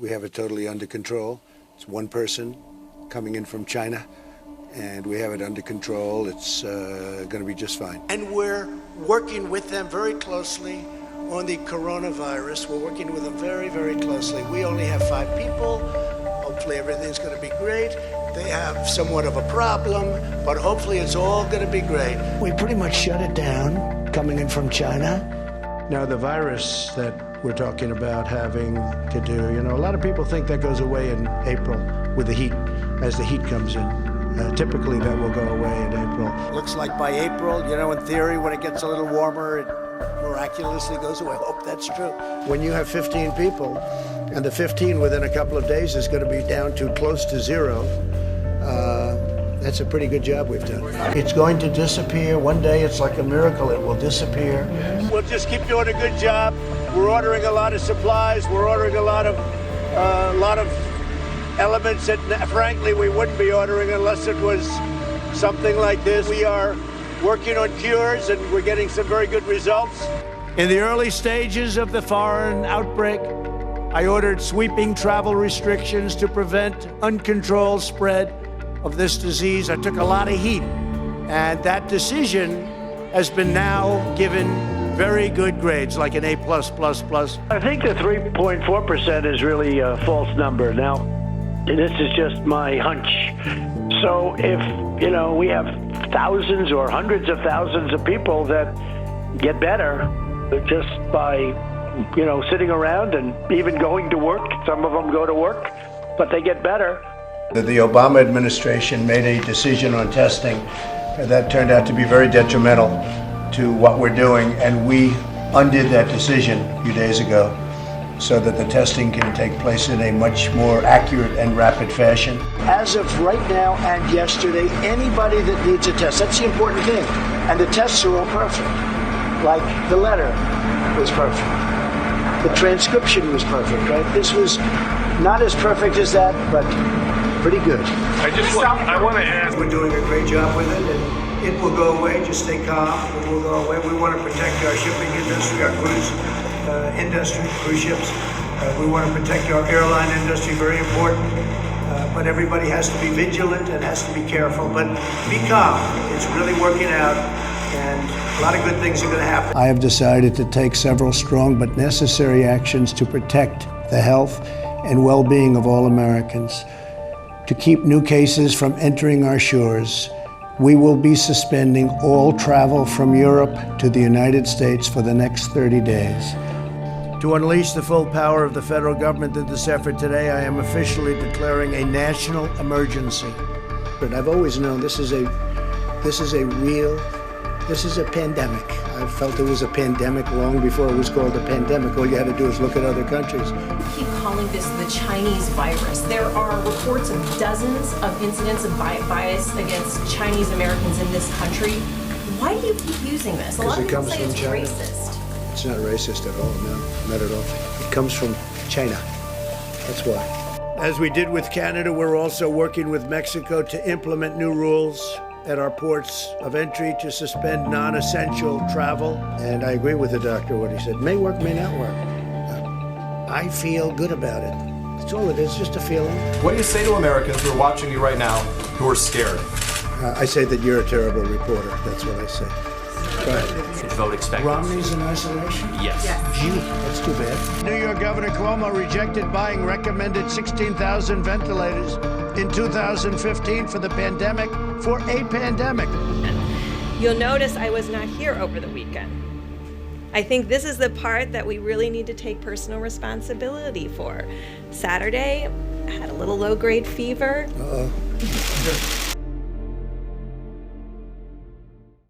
We have it totally under control. It's one person coming in from China, and we have it under control. It's going to be just fine. And we're working with them very closely on the coronavirus. We're working with them very, very closely. We only have 5 people. Hopefully everything's going to be great. They have somewhat of a problem, but hopefully it's all going to be great. We pretty much shut it down coming in from China. Now the virus that we're talking about having to do, a lot of people think that goes away in April with the heat, as the heat comes in. Typically that will go away in April. Looks like by April, in theory, when it gets a little warmer, it miraculously goes away. I hope that's true. When you have 15 people, and the 15 within a couple of days is going to be down to close to 0, that's a pretty good job we've done. It's going to disappear. One day it's like a miracle. It will disappear. We'll just keep doing a good job. We're ordering a lot of supplies. We're ordering a lot of elements that, frankly, we wouldn't be ordering unless it was something like this. We are working on cures, and we're getting some very good results. In the early stages of the foreign outbreak, I ordered sweeping travel restrictions to prevent uncontrolled spread of this disease. I took a lot of heat, and that decision has been now given very good grades, like an A+++. I think the 3.4% is really a false number. Now, this is just my hunch. So if, we have thousands or hundreds of thousands of people that get better just by, sitting around and even going to work, some of them go to work, but they get better. The Obama administration made a decision on testing that turned out to be very detrimental to what we're doing, and we undid that decision a few days ago so that the testing can take place in a much more accurate and rapid fashion. As of right now and yesterday, anybody that needs a test, that's the important thing, and the tests are all perfect. Like the letter was perfect. The transcription was perfect, right? This was not as perfect as that, but pretty good. I want to ask. We're doing a great job with it, and it will go away. Just stay calm. It will go away. We want to protect our shipping industry, our cruise industry, cruise ships. We want to protect our airline industry, very important. But everybody has to be vigilant and has to be careful. But be calm. It's really working out, and a lot of good things are going to happen. I have decided to take several strong but necessary actions to protect the health and well-being of all Americans. To keep new cases from entering our shores, we will be suspending all travel from Europe to the United States for the next 30 days. To unleash the full power of the federal government in this effort today, I am officially declaring a national emergency. But I've always known this is a pandemic. I felt it was a pandemic long before it was called a pandemic. All you had to do is look at other countries. Keep calling this the Chinese virus. There are reports of dozens of incidents of bias against Chinese Americans in this country. Why do you keep using this? A lot of people say it's racist. It's not racist at all, no, not at all. It comes from China. That's why. As we did with Canada, we're also working with Mexico to implement new rules at our ports of entry to suspend non-essential travel. And I agree with the doctor, what he said. May work, may not work. I feel good about it. That's all it is, just a feeling. What do you say to Americans who are watching you right now who are scared? I say that you're a terrible reporter. That's what I say. Go ahead. Vote expectancy. Romney's in isolation? Yes. Gee, that's too bad. New York Governor CUOMO rejected buying recommended 16,000 ventilators in 2015 for a pandemic. You'll notice I was not here over the weekend. I think this is the part that we really need to take personal responsibility for. Saturday, I had a little low-grade fever. Uh-oh.